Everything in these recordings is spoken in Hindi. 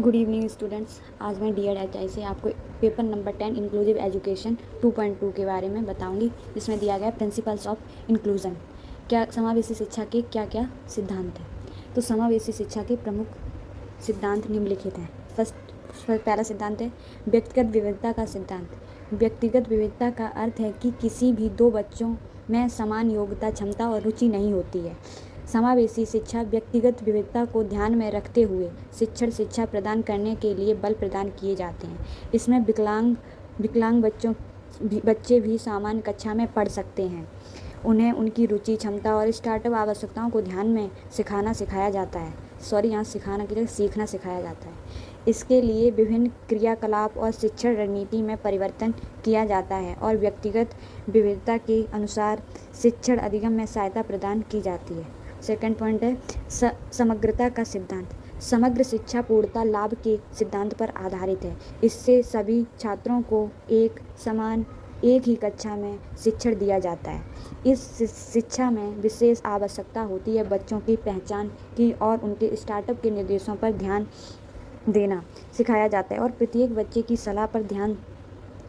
Good evening students. आज मैं DED से आपको पेपर नंबर 10 इंक्लूसिव एजुकेशन 2.2 के बारे में बताऊंगी, जिसमें दिया गया प्रिंसिपल्स ऑफ इंक्लूजन। क्या समावेशी शिक्षा के क्या क्या सिद्धांत हैं। तो समावेशी शिक्षा के प्रमुख सिद्धांत निम्नलिखित हैं। पहला सिद्धांत है व्यक्तिगत विविधता का सिद्धांत। व्यक्तिगत विविधता का अर्थ है कि किसी भी दो बच्चों में समान योग्यता, क्षमता और रुचि नहीं होती है। समावेशी शिक्षा व्यक्तिगत विविधता को ध्यान में रखते हुए शिक्षा प्रदान करने के लिए बल प्रदान किए जाते हैं। इसमें विकलांग बच्चे भी सामान्य कक्षा में पढ़ सकते हैं। उन्हें उनकी रुचि, क्षमता और स्टार्टअप आवश्यकताओं को ध्यान में सिखाया जाता है। यहाँ सिखाना की जगह सीखना सिखाया जाता है। इसके लिए विभिन्न क्रियाकलाप और शिक्षण रणनीति में परिवर्तन किया जाता है और व्यक्तिगत विविधता के अनुसार शिक्षण अधिगम में सहायता प्रदान की जाती है। सेकंड पॉइंट है समग्रता का सिद्धांत। समग्र शिक्षा पूर्णता लाभ के सिद्धांत पर आधारित है। इससे सभी छात्रों को एक ही कक्षा में शिक्षण दिया जाता है। इस शिक्षा में विशेष आवश्यकता होती है बच्चों की पहचान की और उनके स्टार्टअप के निर्देशों पर ध्यान देना सिखाया जाता है और प्रत्येक बच्चे की सलाह पर ध्यान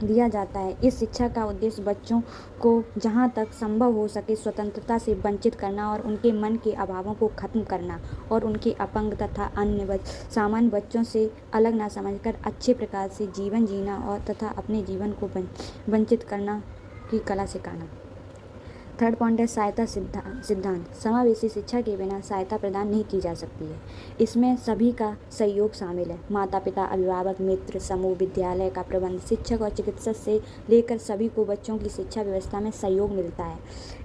दिया जाता है। इस शिक्षा का उद्देश्य बच्चों को जहाँ तक संभव हो सके स्वतंत्रता से वंचित करना और उनके मन के अभावों को खत्म करना और उनके अपंग तथा अन्य सामान्य बच्चों से अलग ना समझकर अच्छे प्रकार से जीवन जीना और तथा अपने जीवन को वंचित करना की कला सिखाना। थर्ड पॉइंट है सहायता सिद्धांत। समावेशी शिक्षा के बिना सहायता प्रदान नहीं की जा सकती है। इसमें सभी का सहयोग शामिल है। माता पिता, अभिभावक, मित्र समूह, विद्यालय का प्रबंध, शिक्षक और चिकित्सक से लेकर सभी को बच्चों की शिक्षा व्यवस्था में सहयोग मिलता है।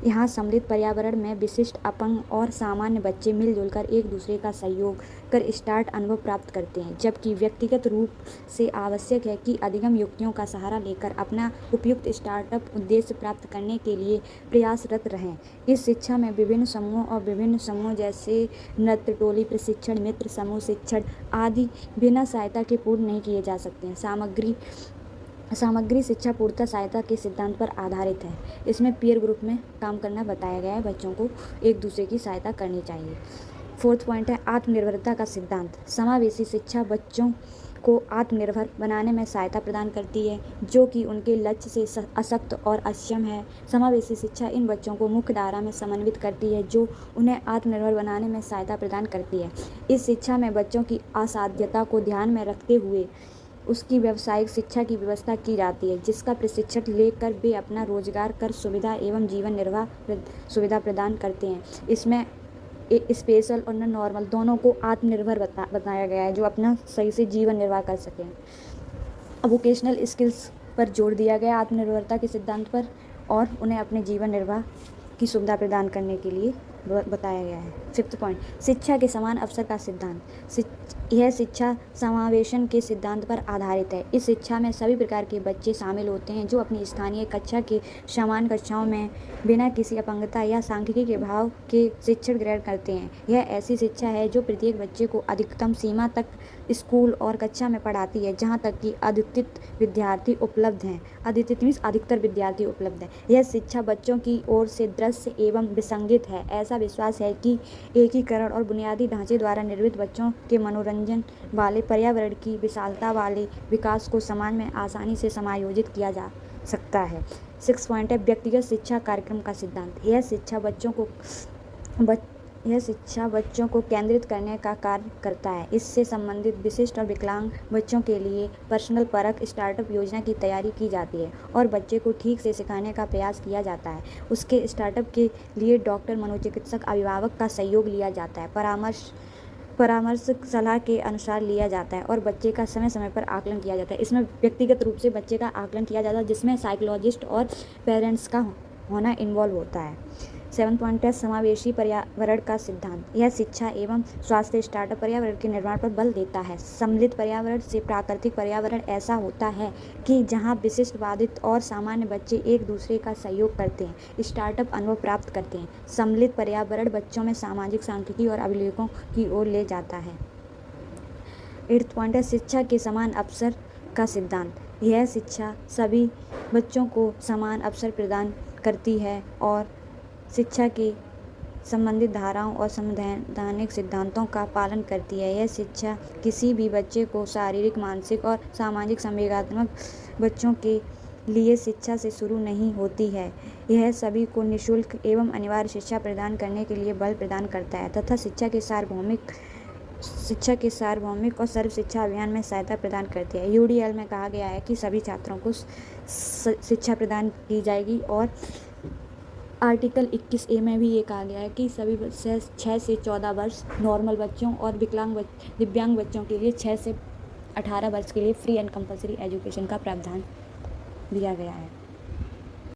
यहाँ सम्मिलित पर्यावरण में विशिष्ट, अपंग और सामान्य बच्चे मिलजुल कर एक दूसरे का सहयोग कर स्टार्ट अनुभव प्राप्त करते हैं, जबकि व्यक्तिगत रूप से आवश्यक है कि अधिगम युक्तियों का सहारा लेकर अपना उपयुक्त स्टार्टअप उद्देश्य प्राप्त करने के लिए प्रयासरत रहें। इस शिक्षा में विभिन्न समूहों जैसे नृत्य टोली प्रशिक्षण, मित्र समूह शिक्षण आदि बिना सहायता के पूर्ण नहीं किए जा सकते हैं। सामग्री शिक्षा पूर्णतः सहायता के सिद्धांत पर आधारित है। इसमें पीयर ग्रुप में काम करना बताया गया है। बच्चों को एक दूसरे की सहायता करनी चाहिए। फोर्थ पॉइंट है आत्मनिर्भरता का सिद्धांत। समावेशी शिक्षा बच्चों को आत्मनिर्भर बनाने में सहायता प्रदान करती है, जो कि उनके लक्ष्य से अशक्त और अक्षम है। समावेशी शिक्षा इन बच्चों को मुख्य धारा में समन्वित करती है, जो उन्हें आत्मनिर्भर बनाने में सहायता प्रदान करती है। इस शिक्षा में बच्चों की असाध्यता को ध्यान में रखते हुए उसकी व्यावसायिक शिक्षा की व्यवस्था की जाती है, जिसका प्रशिक्षण लेकर वे अपना रोजगार कर सुविधा एवं जीवन निर्वाह सुविधा प्रदान करते हैं। इसमें स्पेशल और नॉर्मल दोनों को आत्मनिर्भर बताया गया है, जो अपना सही से जीवन निर्वाह कर सकें। अब वोकेशनल स्किल्स पर जोर दिया गया आत्मनिर्भरता के सिद्धांत पर और उन्हें अपने जीवन निर्वाह की सुविधा प्रदान करने के लिए बताया गया है। फिफ्थ पॉइंट शिक्षा के समान अवसर का सिद्धांत। यह शिक्षा समावेशन के सिद्धांत पर आधारित है। इस शिक्षा में सभी प्रकार के बच्चे शामिल होते हैं, जो अपनी स्थानीय कक्षा के समान कक्षाओं में बिना किसी अपंगता या सांख्यिकी के भाव के शिक्षण ग्रहण करते हैं। यह ऐसी शिक्षा है जो प्रत्येक बच्चे को अधिकतम सीमा तक स्कूल और कक्षा में पढ़ाती है, जहाँ तक कि अधिकतर विद्यार्थी उपलब्ध हैं। यह शिक्षा बच्चों की ओर से दृश्य एवं विसंगत है। ऐसा विश्वास है कि एकीकरण और बुनियादी ढांचे द्वारा निर्मित बच्चों के मनोरंजन वाले पर्यावरण की विशालता वाले विकास को समाज में आसानी से समायोजित किया जा सकता है। 6 पॉइंट है व्यक्तिगत शिक्षा कार्यक्रम का सिद्धांत। यह शिक्षा बच्चों को केंद्रित करने का कार्य करता है। इससे संबंधित विशिष्ट और विकलांग बच्चों के लिए पर्सनल परख स्टार्टअप योजना की तैयारी की जाती है और बच्चे को ठीक से सिखाने का प्रयास किया जाता है। उसके स्टार्टअप के लिए डॉक्टर, मनोचिकित्सक, अभिभावक का सहयोग लिया जाता है। परामर्श सलाह के अनुसार लिया जाता है और बच्चे का समय समय पर आकलन किया जाता है। इसमें व्यक्तिगत रूप से बच्चे का आकलन किया जाता है, जिसमें साइकोलॉजिस्ट और पेरेंट्स का होना इन्वॉल्व होता है। 7 पॉइंट है समावेशी पर्यावरण का सिद्धांत। यह शिक्षा एवं स्वास्थ्य स्टार्टअप पर्यावरण के निर्माण पर बल देता है। सम्मिलित पर्यावरण से प्राकृतिक पर्यावरण ऐसा होता है कि जहाँ विशिष्ट, बाधित और सामान्य बच्चे एक दूसरे का सहयोग करते हैं, स्टार्टअप अनुभव प्राप्त करते हैं। सम्मिलित पर्यावरण बच्चों में सामाजिक, सांख्यिकी और अभिलेखों की ओर ले जाता है। 8 पॉइंट है शिक्षा के समान अवसर का सिद्धांत। यह शिक्षा सभी बच्चों को समान अवसर प्रदान करती है और शिक्षा के संबंधित धाराओं और संवैधानिक सिद्धांतों का पालन करती है। यह शिक्षा किसी भी बच्चे को शारीरिक, मानसिक और सामाजिक संवेगात्मक बच्चों के लिए शिक्षा से शुरू नहीं होती है। यह सभी को निःशुल्क एवं अनिवार्य शिक्षा प्रदान करने के लिए बल प्रदान करता है तथा शिक्षा के सार्वभौमिक और सर्व शिक्षा अभियान में सहायता प्रदान करती है। यूडीएल में कहा गया है कि सभी छात्रों को शिक्षा प्रदान की जाएगी और आर्टिकल 21A में भी ये कहा गया है कि सभी 6 से 14 वर्ष नॉर्मल बच्चों और दिव्यांग बच्चों के लिए 6 से 18 वर्ष के लिए फ्री एंड कंपलसरी एजुकेशन का प्रावधान दिया गया है।